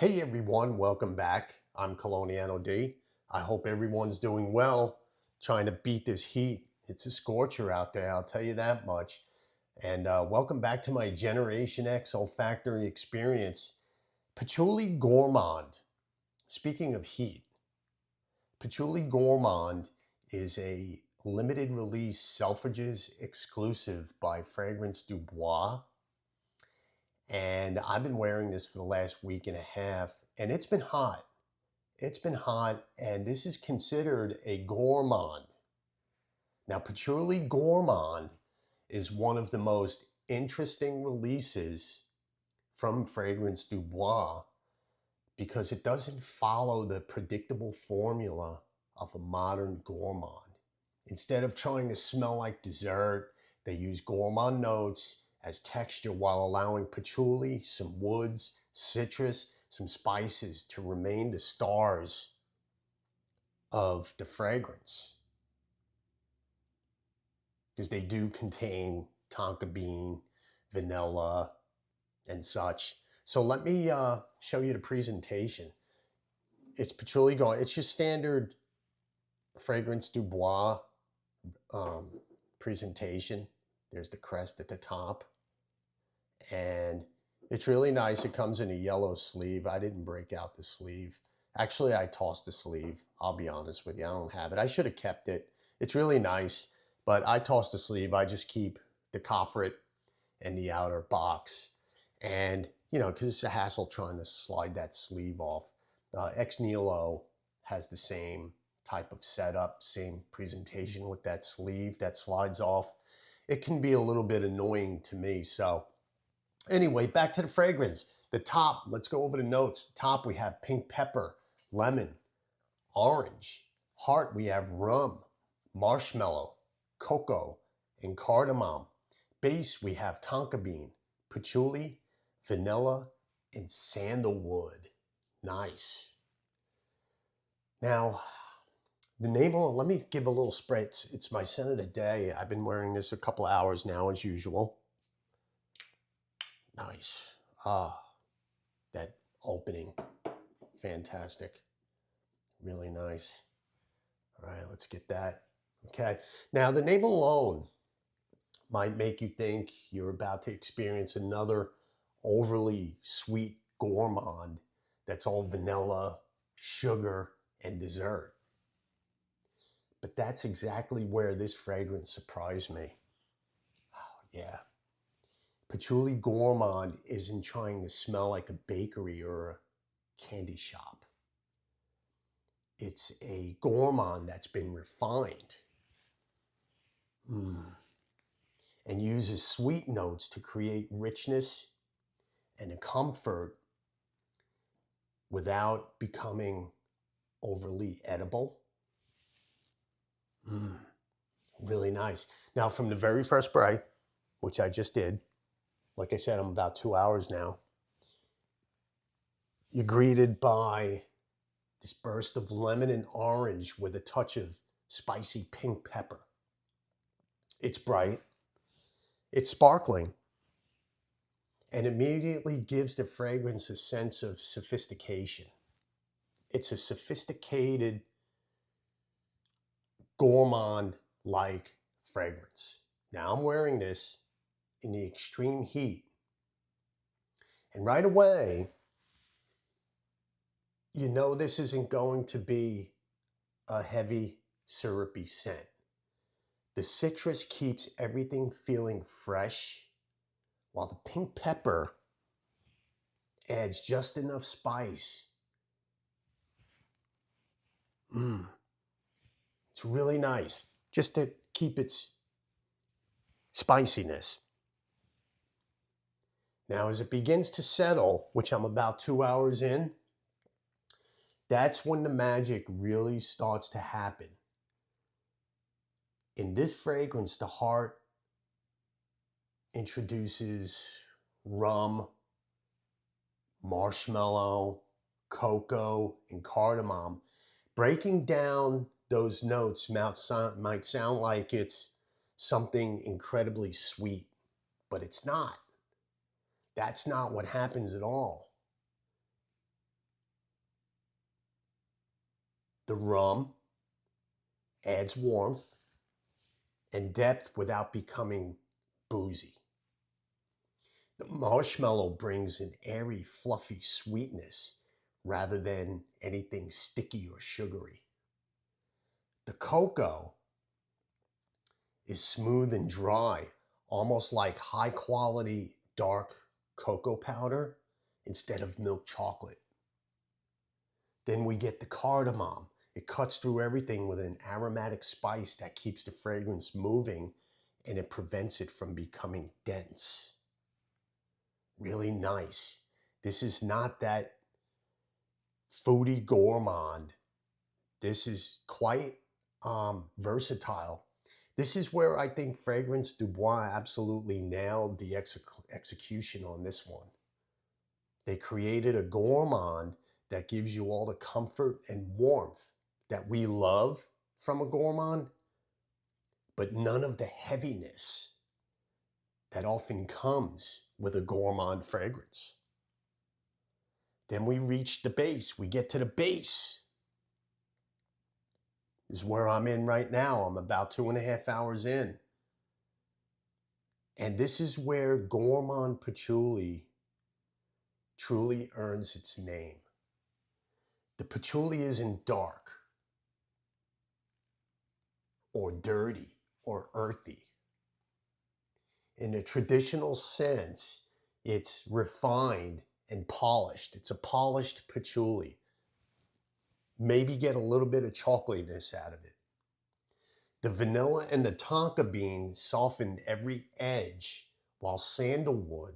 Hey everyone, welcome back. I'm Coloniano D. I hope everyone's doing well, trying to beat this heat. It's a scorcher out there, I'll tell you that much. And welcome back to my Generation X olfactory experience. Patchouli Gourmand. Speaking of heat, Patchouli Gourmand is a limited release Selfridges exclusive by Fragrance du Bois. And I've been wearing this for the last week and a half, and it's been hot. It's been hot, and this is considered a gourmand. Now, Patchouli Gourmand is one of the most interesting releases from Fragrance du Bois because it doesn't follow the predictable formula of a modern gourmand. Instead of trying to smell like dessert, they use gourmand notes as texture while allowing patchouli, some woods, citrus, some spices to remain the stars of the fragrance. Because they do contain tonka bean, vanilla, and such. So let me show you the presentation. It's patchouli going. It's your standard Fragrance du Bois presentation. There's the crest at the top. And it's really nice. It comes in a yellow sleeve. I didn't break out the sleeve. Actually, I tossed the sleeve. I'll be honest with you. I don't have it. I should have kept it. It's really nice, but I tossed the sleeve. I just keep the coffret and the outer box. And, you know, because it's a hassle trying to slide that sleeve off. Ex Nihilo has the same type of setup, same presentation with that sleeve that slides off. It can be a little bit annoying to me. So anyway, back to the fragrance. The top, let's go over the notes. The top, we have pink pepper, lemon, orange. Heart, we have rum, marshmallow, cocoa, and cardamom. Base, we have tonka bean, patchouli, vanilla, and sandalwood. Nice. Now, the name, let me give a little spray. It's my scent of the day. I've been wearing this a couple hours now as usual. Nice. Ah, that opening. Fantastic. Really nice. All right, let's get that. Okay. Now, the name alone might make you think you're about to experience another overly sweet gourmand that's all vanilla, sugar, and dessert. But that's exactly where this fragrance surprised me. Oh, yeah. Patchouli Gourmand isn't trying to smell like a bakery or a candy shop. It's a gourmand that's been refined and uses sweet notes to create richness and a comfort without becoming overly edible. Really nice. Now, from the very first spray, which I just did, like I said, I'm about 2 hours now, you're greeted by this burst of lemon and orange with a touch of spicy pink pepper. It's bright, it's sparkling, and immediately gives the fragrance a sense of sophistication. It's a sophisticated, gourmand-like fragrance. Now I'm wearing this in the extreme heat, and right away, you know this isn't going to be a heavy, syrupy scent. The citrus keeps everything feeling fresh, while the pink pepper adds just enough spice. It's really nice, just to keep its spiciness. Now, as it begins to settle, which I'm about 2 hours in, that's when the magic really starts to happen. In this fragrance, the heart introduces rum, marshmallow, cocoa, and cardamom. Breaking down those notes might sound like it's something incredibly sweet, but it's not. That's not what happens at all. The rum adds warmth and depth without becoming boozy. The marshmallow brings an airy, fluffy sweetness rather than anything sticky or sugary. The cocoa is smooth and dry, almost like high quality dark cocoa powder instead of milk chocolate. Then we get the cardamom. It cuts through everything with an aromatic spice that keeps the fragrance moving and it prevents it from becoming dense. Really nice. This is not that foodie gourmand. This is quite versatile. This is where I think Fragrance Du Bois absolutely nailed the execution on this one. They created a gourmand that gives you all the comfort and warmth that we love from a gourmand, but none of the heaviness that often comes with a gourmand fragrance. Then we reach the base. We get to the base. This is where I'm in right now. I'm about 2.5 hours in. And this is where Gourmand Patchouli truly earns its name. The patchouli isn't dark or dirty or earthy. In a traditional sense, it's refined and polished. It's a polished patchouli. Maybe get a little bit of chocolatiness out of it. The vanilla and the tonka bean softened every edge, while sandalwood,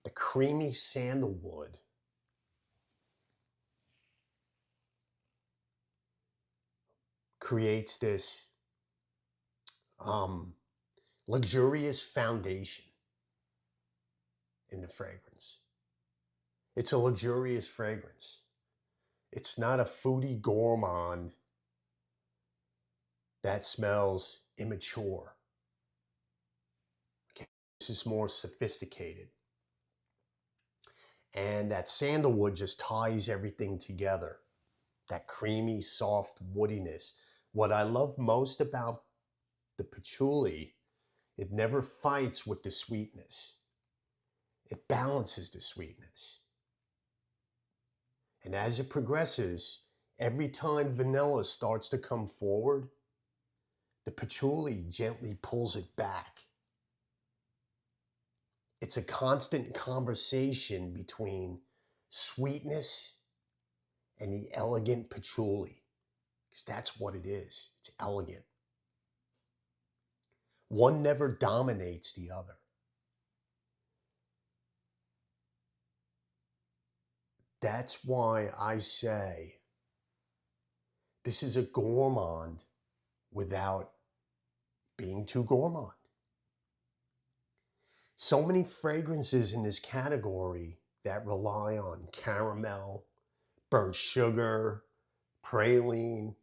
the creamy sandalwood, creates this luxurious foundation in the fragrance. It's a luxurious fragrance. It's not a foodie gourmand that smells immature. Okay, this is more sophisticated. And that sandalwood just ties everything together. That creamy, soft woodiness. What I love most about the patchouli, it never fights with the sweetness. It balances the sweetness. And as it progresses, every time vanilla starts to come forward, the patchouli gently pulls it back. It's a constant conversation between sweetness and the elegant patchouli, because that's what it is. It's elegant. One never dominates the other. That's why I say this is a gourmand without being too gourmand. So many fragrances in this category that rely on caramel, burnt sugar, praline,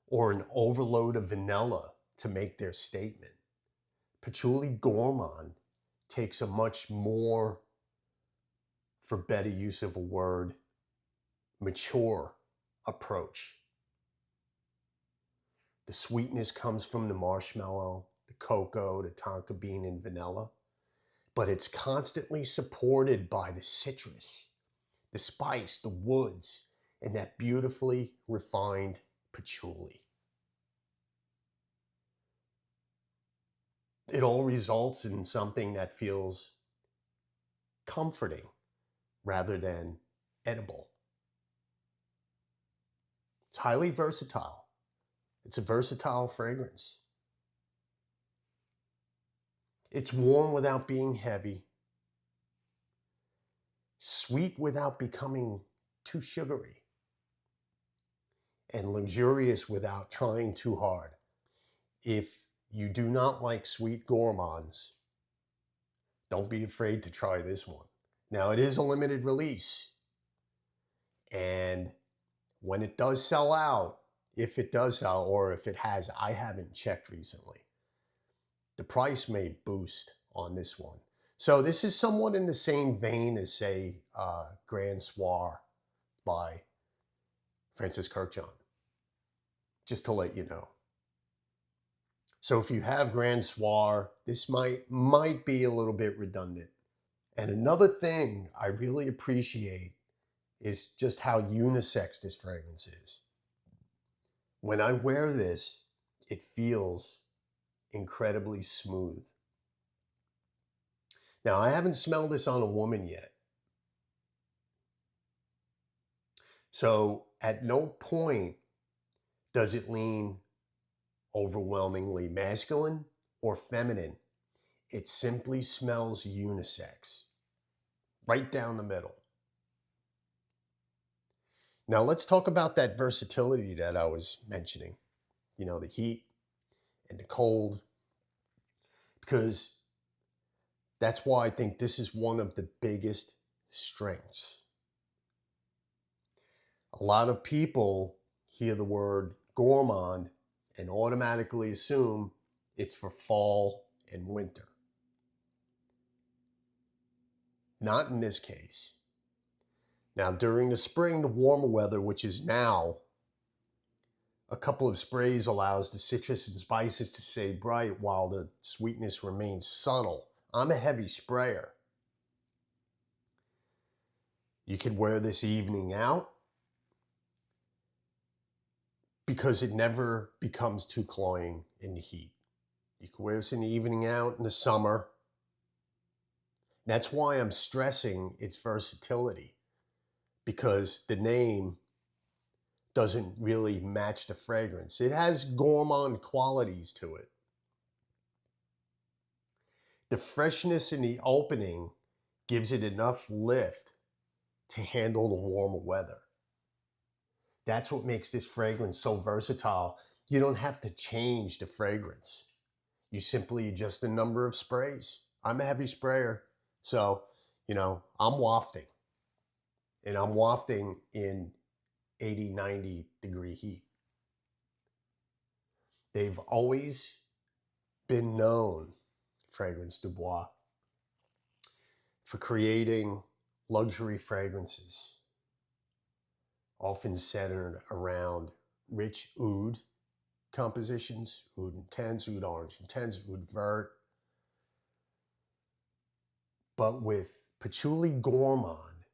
or an overload of vanilla to make their statement. Patchouli Gourmand takes a much more, for better use of a word, mature approach. The sweetness comes from the marshmallow, the cocoa, the tonka bean, and vanilla, but it's constantly supported by the citrus, the spice, the woods, and that beautifully refined patchouli. It all results in something that feels comforting rather than edible. It's highly versatile. It's a versatile fragrance. It's warm without being heavy, sweet without becoming too sugary, and luxurious without trying too hard. If you do not like sweet gourmands, don't be afraid to try this one. Now, it is a limited release, and when it does sell out, if it does sell, or if it has, I haven't checked recently, the price may boost on this one. So this is somewhat in the same vein as, say, Grand Soir by Francis Kirkjohn. just to let you know. So if you have Grand Soir, this might be a little bit redundant. And another thing I really appreciate is just how unisex this fragrance is. When I wear this, it feels incredibly smooth. Now, I haven't smelled this on a woman yet. So at no point does it lean overwhelmingly masculine or feminine. It simply smells unisex, right down the middle. Now let's talk about that versatility that I was mentioning. You know, the heat and the cold, because that's why I think this is one of the biggest strengths. A lot of people hear the word gourmand and automatically assume it's for fall and winter. Not in this case. Now, during the spring, the warmer weather, which is now, a couple of sprays allows the citrus and spices to stay bright while the sweetness remains subtle. I'm a heavy sprayer. You could wear this evening out because it never becomes too cloying in the heat. You can wear this in the evening out in the summer. That's why I'm stressing its versatility, because the name doesn't really match the fragrance. It has gourmand qualities to it. The freshness in the opening gives it enough lift to handle the warmer weather. That's what makes this fragrance so versatile. You don't have to change the fragrance. You simply adjust the number of sprays. I'm a heavy sprayer, so, I'm wafting. And I'm wafting in 80, 90 degree heat. They've always been known, Fragrance du Bois, for creating luxury fragrances, often centered around rich oud compositions, oud intense, oud orange intense, oud vert. But with Patchouli Gourmand,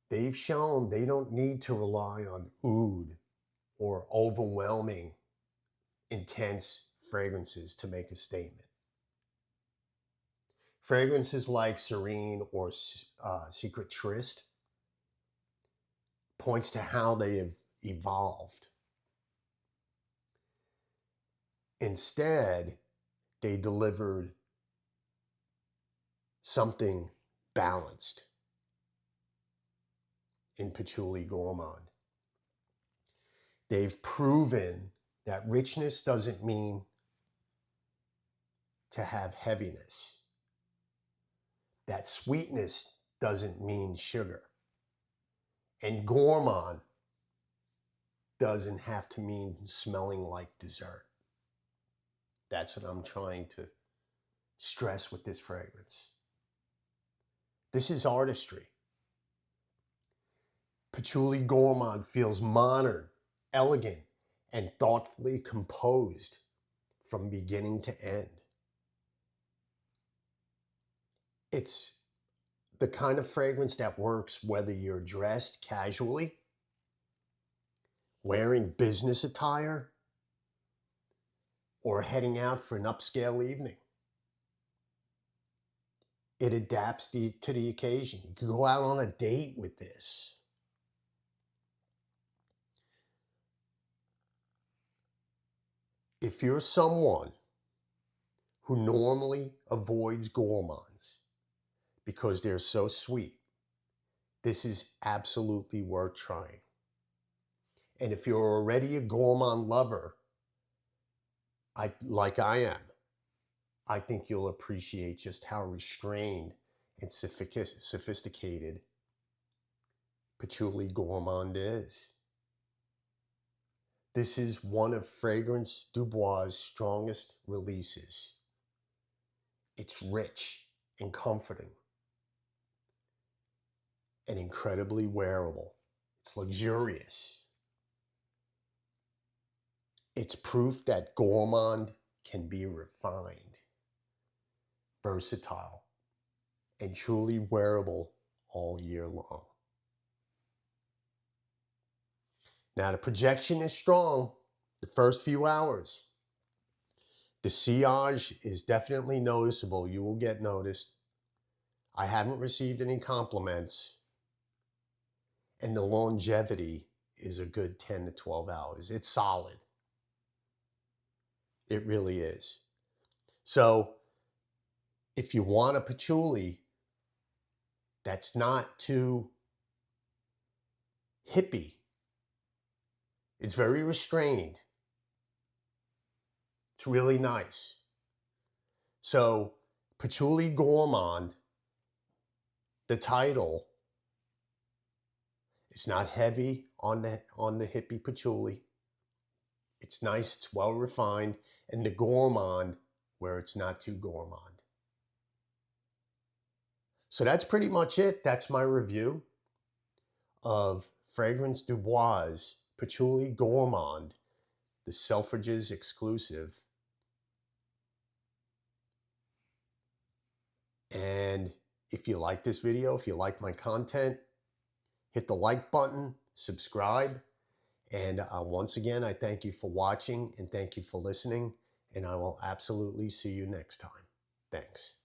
they've shown they don't need to rely on oud or overwhelming intense fragrances to make a statement. Fragrances like Serene or Secret Trist points to how they have evolved. Instead, they delivered something balanced in Patchouli Gourmand. They've proven that richness doesn't mean to have heaviness. That sweetness doesn't mean sugar. And gourmand doesn't have to mean smelling like dessert. That's what I'm trying to stress with this fragrance. This is artistry. Patchouli Gourmand feels modern, elegant, and thoughtfully composed from beginning to end. It's the kind of fragrance that works whether you're dressed casually, wearing business attire, or heading out for an upscale evening. It adapts to the occasion. You can go out on a date with this. If you're someone who normally avoids gourmands because they're so sweet, this is absolutely worth trying. And if you're already a gourmand lover, like I am, I think you'll appreciate just how restrained and sophisticated Patchouli Gourmand is. This is one of Fragrance du Bois' strongest releases. It's rich and comforting and incredibly wearable. It's luxurious. It's proof that Gourmand can be refined, versatile, and truly wearable all year long. Now the projection is strong the first few hours. The sillage is definitely noticeable. You will get noticed. I haven't received any compliments. And the longevity is a good 10 to 12 hours. It's solid. It really is. So if you want a patchouli that's not too hippie, it's very restrained. It's really nice. So Patchouli Gourmand, the title, is not heavy on the hippie patchouli. It's nice, it's well refined, and the gourmand where it's not too gourmand. So that's pretty much it. That's my review of Fragrance du Bois Patchouli Gourmand, the Selfridges exclusive. And if you like this video, if you like my content, hit the like button, subscribe. And once again, I thank you for watching and thank you for listening. And I will absolutely see you next time. Thanks.